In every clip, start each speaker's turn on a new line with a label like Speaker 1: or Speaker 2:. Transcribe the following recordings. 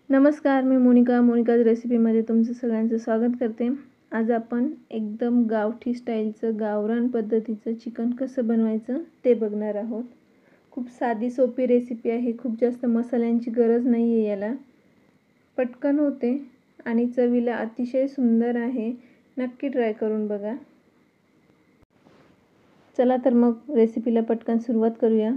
Speaker 1: नमस्कार, मी मोनिकाज रेसिपीमध्ये तुमचं सगळ्यांचं स्वागत करते। आज आपण एकदम गावठी स्टाईलचं गावरान पद्धतीचं चिकन कसं बनवायचं ते बघणार आहोत। खूप साधी सोपी रेसिपी आहे, खूप जास्त मसाल्यांची गरज नाही आहे याला। पटकन होते आणि चवीला अतिशय सुंदर आहे। नक्की ट्राय करून बघा। चला तर मग रेसिपीला पटकन सुरुवात करूया।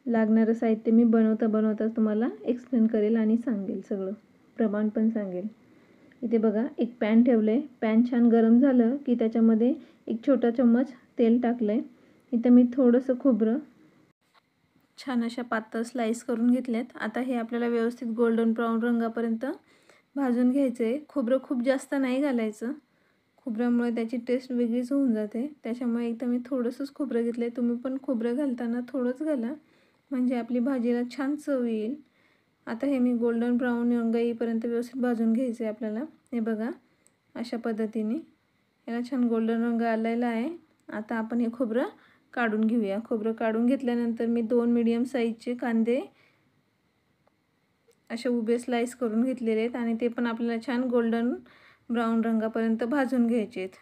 Speaker 1: लागणारं साहित्य मी बनवता तुम्हाला एक्सप्लेन करेल आणि सांगेल, सगळं प्रमाण पण सांगेल। इथे बघा, एक पॅन ठेवले। पॅन छान गरम झालं की त्याच्यामध्ये एक छोटा चम्मच तेल टाकले। इथे मी थोडंसं खोबरं छान अशा पातळ स्लाइस करून घेतलेत। आता हे आपल्याला व्यवस्थित गोल्डन ब्राउन रंगापर्यंत भाजून घ्यायचे। खोबरं खूप जास्त नाही घालायचं, खोबऱ्यामुळे त्याची टेस्ट वेगळीच होऊन जाते। त्याच्यामुळे एकदम मी थोडंसंच खोबरं घेतले। तुम्ही पण खोबरं घालताना थोडंच घाला, म्हणजे आपली भाजीला छान चव येईल। आता हे मी गोल्डन ब्राउन रंग येईपर्यंत व्यवस्थित भाजून घ्यायचे आपल्याला। हे बघा, अशा पद्धतीने याला छान गोल्डन रंग आलेला आहे। आता आपण हे खोबरं काढून घेऊया। खोबरं काढून घेतल्यानंतर मी 2 मीडियम साईजचे कांदे असे उभे स्लाइस करून घेतलेले आहेत आणि ते पण आपल्याला छान गोल्डन ब्राउन रंगापर्यंत भाजून घ्यायचे आहेत।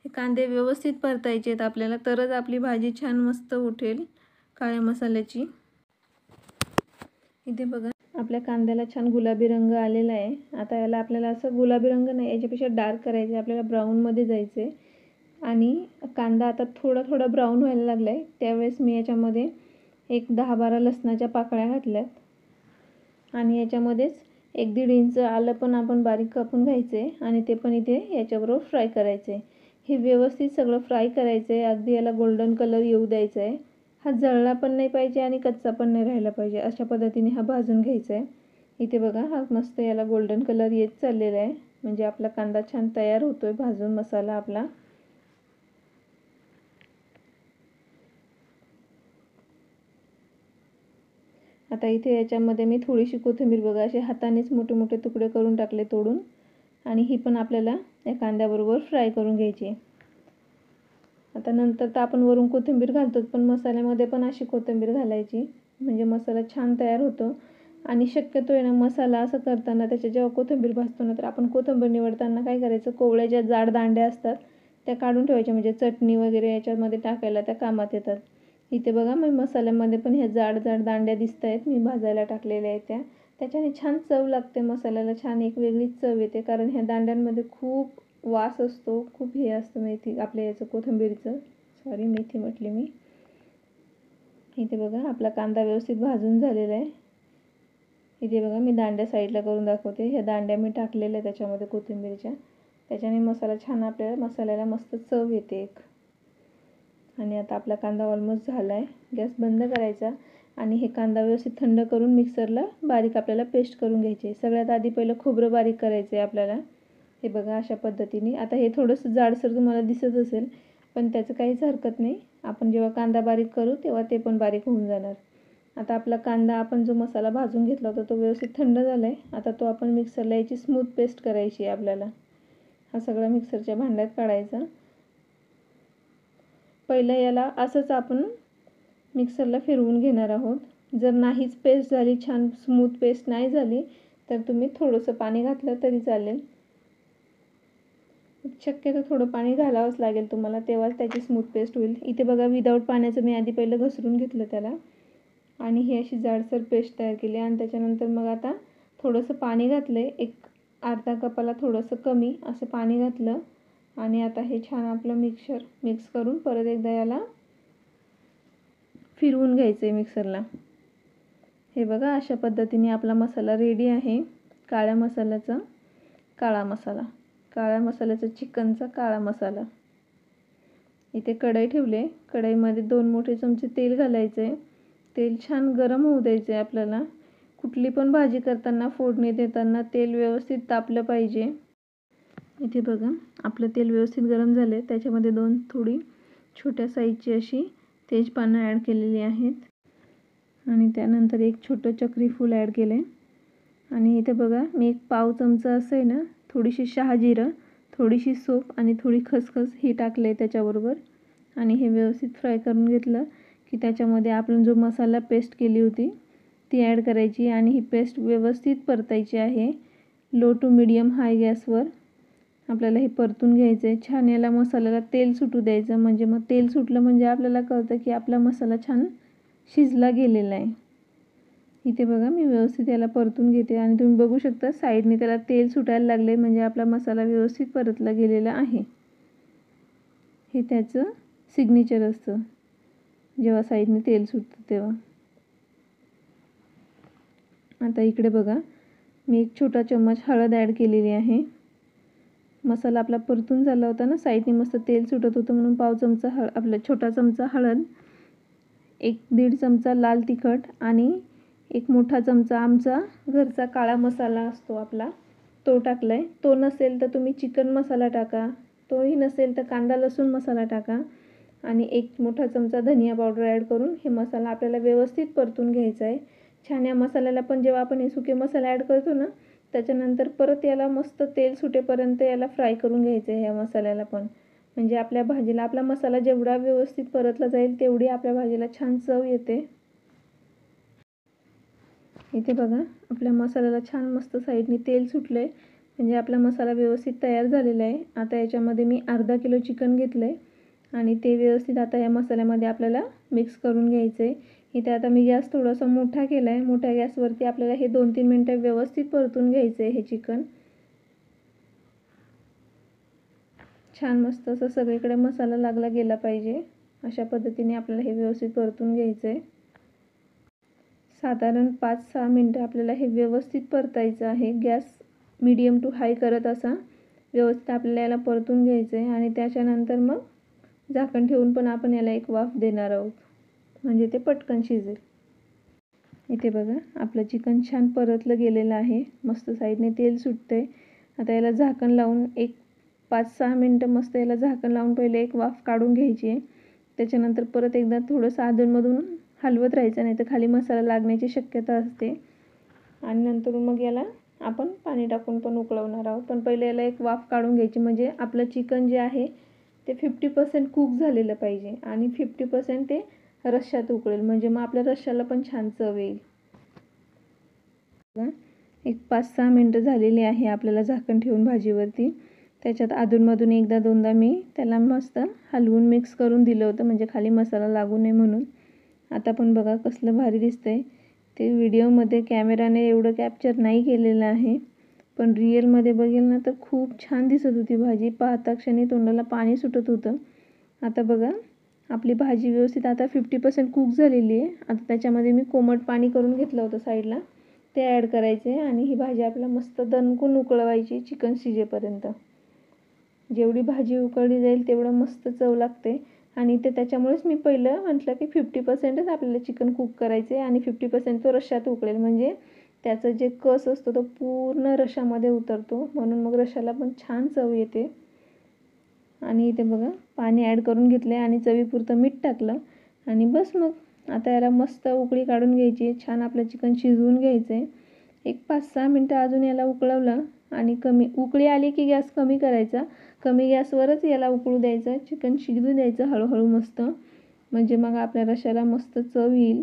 Speaker 1: हे कांदे व्यवस्थित परतायचे आहेत आपल्याला, तरच आपली भाजी छान मस्त उठेल काळ्या मसाल्याची। इथे बघा, आपल्या कांद्याला छान गुलाबी रंग आलेला आहे। आता याला आपल्याला असं गुलाबी रंग नाही, याच्यापेक्षा डार्क करायचे, आपल्याला ब्राऊन मध्ये जायचे। आणि कांदा आता थोडा ब्राऊन व्हायला लागलाय, त्यावेळेस मी याच्यामध्ये एक 10-12 लसणाच्या पाकळ्या घातल्यात आणि याच्यामध्येच 1-1.5 इंच आलं पण आपण बारीक कापून घ्यायचे आणि ते पण इथे याच्याबरोबर फ्राय करायचे। हे व्यवस्थित सगळं फ्राय करायचे, अगदी याला गोल्डन कलर येऊ द्यायचा आहे। हा जळला पण नाही पाहिजे आणि कच्चा पण नाही राहिला पाहिजे, अशा पद्धतीने हा भाजून घ्यायचा आहे। इथे बघा, हा मस्त याला गोल्डन कलर येत चाललेला आहे, म्हणजे आपला कांदा छान तयार होतोय भाजून मसाला आपला। आता इथे याच्यामध्ये मी थोडीशी कोथिंबीर बघा असे हातानेच मोठे मोठे तुकडे करून टाकले तोडून, आणि ही पण आपल्याला या कांद्याबरोबर फ्राय करून घ्यायची। आता नंतर तर आपण वरून कोथिंबीर घालतो, पण मसाल्यामध्ये पण अशी कोथिंबीर घालायची, म्हणजे मसाला छान तयार होतो। आणि शक्यतो आहे ना, मसाला असं करताना त्याच्या जेव्हा कोथिंबीर भाजतो ना, तर आपण कोथिंबीर निवडताना काय करायचं, कोवळ्याच्या जाड दांड्या असतात त्या काढून ठेवायच्या, म्हणजे चटणी वगैरे याच्यामध्ये टाकायला त्या कामात येतात। इथे बघा, मी मसाल्यामध्ये पण ह्या जाड दांड्या दिसत आहेत, मी भाजायला टाकलेल्या आहेत त्याच्याने छान चव लागते मसाल्याला, छान एक वेगळीच चव येते, कारण ह्या दांड्यांमध्ये खूप वास असतो, खूप हे असतं मेथी आपल्या याचं कोथिंबीरचं, सॉरी मेथी म्हटली मी। इथे बघा, आपला कांदा व्यवस्थित भाजून झालेला आहे। इथे बघा, मी दांड्या साईडला करून दाखवते। ह्या दांड्या मी टाकलेल्या त्याच्यामध्ये कोथिंबीरच्या, त्याच्याने मसाला छान आपल्याला मसाल्याला मस्त चव येते एक। आणि आता आपला कांदा ऑलमोस्ट झाला आहे, गॅस बंद करायचा आणि हे कांदा व्यवस्थित थंड करून मिक्सरला बारीक आपल्याला पेस्ट करून घ्यायची। सगळ्यात आधी पहिलं खोबरं बारीक करायचं आहे आपल्याला। हे बघा, अशा पद्धतीने। आता हे थोडंसं जाडसर तुम्हाला दिसत असेल, पण त्याचं काहीच हरकत नाही, आपण जेव्हा कांदा बारीक करू तेव्हा ते पण बारीक होऊन जाणार। आता आपला कांदा, आपण जो मसाला भाजून घेतला होता तो व्यवस्थित थंड झाला आहे। आता तो आपण मिक्सरला याची स्मूथ पेस्ट करायची आहे आपल्याला। हा सगळा मिक्सरच्या भांड्यात काढायचा। पहिलं याला असंच आपण मिक्सरला फिरवून घेणार आहोत। जर नाहीच पेस्ट झाली, छान स्मूथ पेस्ट नाही झाली, तर तुम्ही थोडंसं पाणी घातलं तरी चालेल। शक्यतो थोडं पाणी घालावंच लागेल तुम्हाला, तेव्हाच त्याची स्मूथ पेस्ट होईल। इथे बघा, विदाऊट पाण्याचं मी आधी पहिलं घसरून घेतलं त्याला आणि ही अशी जाडसर पेस्ट तयार केली। आणि त्याच्यानंतर मग आता थोडंसं पाणी घातलं, एक अर्धा कपाला थोडंसं कमी असं पाणी घातलं आणि आता हे छान आपलं मिक्स करून परत एकदा याला फिरवून घ्यायचं आहे मिक्सरला। हे बघा, अशा पद्धतीने आपला मसाला रेडी आहे। काळ्या मसाल्याचा चिकनचा काळा मसाला। इथे कढई ठेवले, कढईमध्ये 2 मोठे चमचे तेल घालायचे। तेल छान गरम होऊ द्यायचे आपल्याला। कुठली पण भाजी करताना, फोडणी देताना तेल व्यवस्थित तापलं पाहिजे। इथे बघा, आपलं तेल व्यवस्थित गरम झाले, त्याच्यामध्ये 2 थोडी छोट्या साईजची अशी तेजपानं ॲड केलेली आहेत आणि त्यानंतर एक छोटं चक्री फूल ॲड केले। आणि इथे बघा, मी 1 पाव चमचा असं आहे ना, थोडीशी शहाजिरं, थोडीशी सोप आणि थोडी खसखस ही टाकले त्याच्याबरोबर। आणि हे व्यवस्थित फ्राय करून घेतलं की त्याच्यामध्ये आपण जो मसाला पेस्ट केली होती ती ॲड करायची आणि ही पेस्ट व्यवस्थित परतायची आहे. लो टू मीडियम हाय गॅसवर आपल्याला हे परतून घ्यायचं आहे. छान याला मसाल्याला तेल सुटू द्यायचं, म्हणजे मग तेल सुटलं म्हणजे आपल्याला कळतं की आपला मसाला छान शिजला गेलेला आहे. इथे बघा मी व्यवस्थित याला परतून घेते आणि तुम्ही बघू शकता साईडने त्याला तेल सुटायला लागले, म्हणजे आपला मसाला व्यवस्थित परतला गेलेला आहे. हे त्याचं सिग्नेचर असतं, जेव्हा साईडने तेल सुटतं तेव्हा. आता इकडे बघा मी 1 छोटा चम्मच हळद ॲड केलेली आहे. मसाला आपला परतून झाला होता ना, साईडने मस्त तेल सुटत होतं म्हणून पाव चमचा आपला छोटा चमचा हळद, 1-1.5 चमचा लाल तिखट आणि 1 मोठा चमचा आमचा घरचा काळा मसाला असतो आपला, तो टाकला आहे. तो नसेल तर तुम्ही चिकन मसाला टाका, तोही नसेल तर कांदा लसूण मसाला टाका आणि 1 मोठा चमचा धनिया पावडर ॲड करून हे मसाला आपल्याला व्यवस्थित परतून घ्यायचा आहे. छान या मसाल्याला पण जेव्हा आपण हे सुके मसाले ॲड करतो ना, त्याच्यानंतर परत याला मस्त तेल सुटेपर्यंत याला फ्राय करून घ्यायचं आहे ह्या मसाल्याला पण. म्हणजे आपल्या भाजीला आपला मसाला जेवढा व्यवस्थित परतला जाईल तेवढी आपल्या भाजीला छान चव येते. इथे बघा आपल्या मसाल्याला छान मस्त साईडने तेल सुटलं आहे, म्हणजे आपला मसाला व्यवस्थित तयार झालेला आहे. आता याच्यामध्ये मी अर्धा किलो चिकन घेतलं आहे आणि ते व्यवस्थित आता या मसाल्यामध्ये आपल्याला मिक्स करून घ्यायचं आहे. इथे आता मी गॅस थोडासा मोठा केला आहे. मोठ्या गॅसवरती आपल्याला हे 2-3 मिनटं व्यवस्थित परतून घ्यायचं आहे हे चिकन. छान मस्त असं सगळीकडे मसाला लागला गेला पाहिजे, अशा पद्धतीने आपल्याला हे व्यवस्थित परतून घ्यायचं आहे. साधारण 5-6 मिनटं आपल्याला हे व्यवस्थित परतायचं आहे. गॅस मीडियम टू हाय करत असा व्यवस्थित आपल्याला याला परतून घ्यायचं आहे आणि त्याच्यानंतर मग झाकण ठेवून पण आपण याला एक वाफ देणार आहोत, म्हणजे ते पटकन शिजेल. इथे बघा आपलं चिकन छान परतलं गेलेलं आहे, मस्त साईडने तेल सुटतंय. आता याला झाकण लावून एक 5-6 मिनटं मस्त याला झाकण लावून पहिले एक वाफ काढून घ्यायची आहे. त्याच्यानंतर परत एकदा थोडंसं अधूनमधून हलवत राहायचं, नाही तर खाली मसाला लागण्याची शक्यता असते. आणि नंतर मग याला आपण पाणी टाकून पण उकळवणार आहोत, पण पहिले याला एक वाफ काढून घ्यायची, म्हणजे आपलं चिकन जे आहे ते 50% कुक झालेलं पाहिजे आणि 50% ते रश्श्यात उकळेल, म्हणजे मग आपल्या रश्श्याला पण छान चव येईल. एक 5-6 मिनटं झालेली आहे आपल्याला झाकण ठेवून भाजीवरती. त्याच्यात अधूनमधून 1-2दा मी त्याला मस्त हलवून मिक्स करून दिलं होतं, म्हणजे खाली मसाला लागू नये म्हणून. आता पण बघा कसलं भारी दिसतंय. ते व्हिडिओमध्ये कॅमेराने एवढं कॅप्चर नाही केलेलं आहे, पण रिअलमध्ये बघेल ना तर खूप छान दिसत होती भाजी. पाहता क्षणी तोंडाला पाणी सुटत होतं. आता बघा आपली भाजी व्यवस्थित आता 50% कुक झालेली आहे. आता त्याच्यामध्ये मी कोमट पाणी करून घेतलं होतं साईडला, ते ॲड करायचे आणि ही भाजी आपल्याला मस्त दणकून उकळवायची चिकन शिजेपर्यंत. जेवढी भाजी उकळली जाईल तेवढं मस्त चव लागते. आणि ते त्याच्यामुळेच मी पहिलं म्हटलं की 50%च आपल्याला चिकन कुक करायचं आहे आणि 50% तो रश्श्यात उकळेल, म्हणजे त्याचं जे कस असतो तो पूर्ण रश्श्यामध्ये उतरतो, म्हणून मग रश्श्याला पण छान चव येते. आणि इथे बघा पाणी ॲड करून घेतले आणि चवीपुरतं मीठ टाकलं आणि बस मग आता याला मस्त उकळी काढून घ्यायची. छान आपलं चिकन शिजवून घ्यायचं आहे. एक 5-6 मिनटं अजून याला उकळवलं आणि उकळी आली की गॅस कमी करायचा. कमी गॅसवरच याला उकळू द्यायचं, चिकन शिजू द्यायचं हळूहळू मस्त, म्हणजे मग आपल्या रश्श्याला मस्त चव येईल.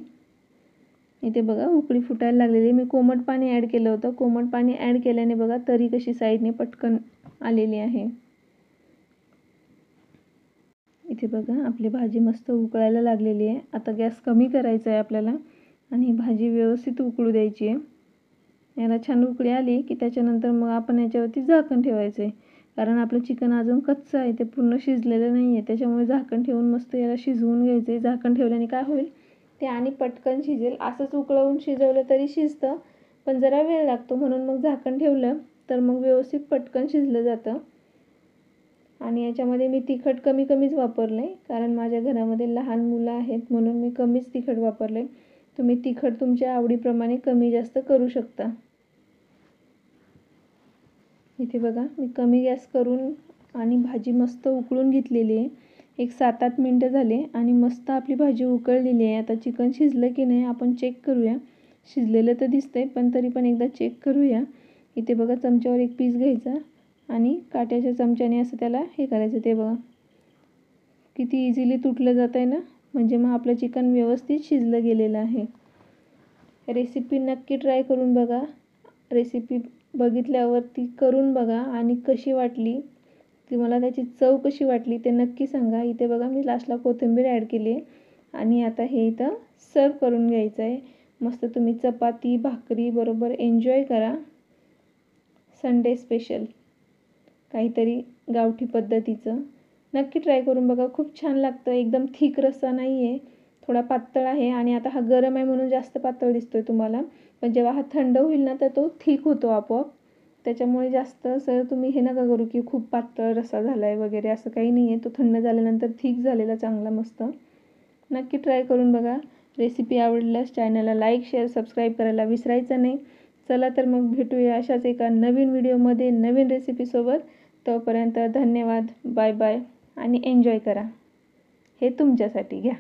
Speaker 1: इथे बघा उकळी फुटायला लागलेली. मी कोमट पाणी ॲड केलं होतं. कोमट पाणी ॲड केल्याने बघा तरी कशी साईडने पटकन आलेली आहे. इथे बघा आपली भाजी मस्त उकळायला लागलेली आहे. आता गॅस कमी करायचा आहे आपल्याला आणि ही भाजी व्यवस्थित उकळू द्यायची आहे. याला छान उकळी आली की त्याच्यानंतर मग आपण याच्यावरती झाकण ठेवायचं आहे, कारण आपलं चिकन अजून कच्चं आहे, ते पूर्ण शिजलेलं नाही आहे. त्याच्यामुळे झाकण ठेवून मस्त याला शिजवून घ्यायचं आहे. झाकण ठेवल्याने काय होईल ते आणि पटकन शिजेल. असंच उकळवून शिजवलं तरी शिजतं, पण जरा वेळ लागतो, म्हणून मग झाकण ठेवलं तर मग व्यवस्थित पटकन शिजलं जातं. आणि याच्यामध्ये मी तिखट कमीच वापरलं आहे, कारण माझ्या घरामध्ये लहान मुलं आहेत, म्हणून मी कमीच तिखट वापरलं आहे. तुम्ही तिखट तुमच्या आवडीप्रमाणे कमी जास्त करू शकता. इथे बघा मी कमी गॅस करून आणि भाजी मस्त उकळून घेतलेली आहे. एक 7-8 मिनटं झाले आणि मस्त आपली भाजी उकळलेली आहे. आता चिकन शिजलं की नाही आपण चेक करूया. शिजलेलं तर दिसतंय, पण तरी पण एकदा चेक करूया. इथे बघा चमच्यावर एक पीस घ्यायचा आणि काट्याच्या चमच्याने असं त्याला हे करायचं. ते बघा किती इझिली तुटलं जात आहे ना, म्हणजे मग आपलं चिकन व्यवस्थित शिजलं गेलेलं आहे. रेसिपी नक्की ट्राय करून बघा. रेसिपी बघितल्यावरती करून बघा आणि कशी वाटली, तुम्हाला त्याची चव कशी वाटली ते नक्की सांगा. इथे बघा मी लास्टला कोथिंबीर ॲड केली आहे आणि आता हे इथं सर्व करून घ्यायचं आहे. मस्त तुम्ही चपाती भाकरी बरोबर एन्जॉय करा. संडे स्पेशल काहीतरी गावठी पद्धतीचं नक्की ट्राय करून बघा. खूप छान लागतं. एकदम थिक रस्सा नाही आहे, थोडा पातळ आहे आणि आता हा गरम आहे म्हणून जास्त पातळ दिसतोय तुम्हाला, पण जेव्हा हा थंड होईल ना तर तो थिक होतो आपोआप. त्याच्यामुळे जास्त असं तुम्ही हे नका करू की खूप पातळ रस्सा झाला आहे वगैरे, असं काही नाही आहे. तो थंड झाल्यानंतर थिक झालेला चांगला मस्त. नक्की ट्राय करून बघा. रेसिपी आवडल्यास चॅनलला लाईक शेअर सबस्क्राईब करायला विसरायचं नाही. चला तर मग भेटूया अशाच एका नवीन व्हिडिओमध्ये नवीन रेसिपीसोबत. तोपर्यंत धन्यवाद, बाय बाय आणि एन्जॉय करा. हे तुमच्यासाठी घ्या.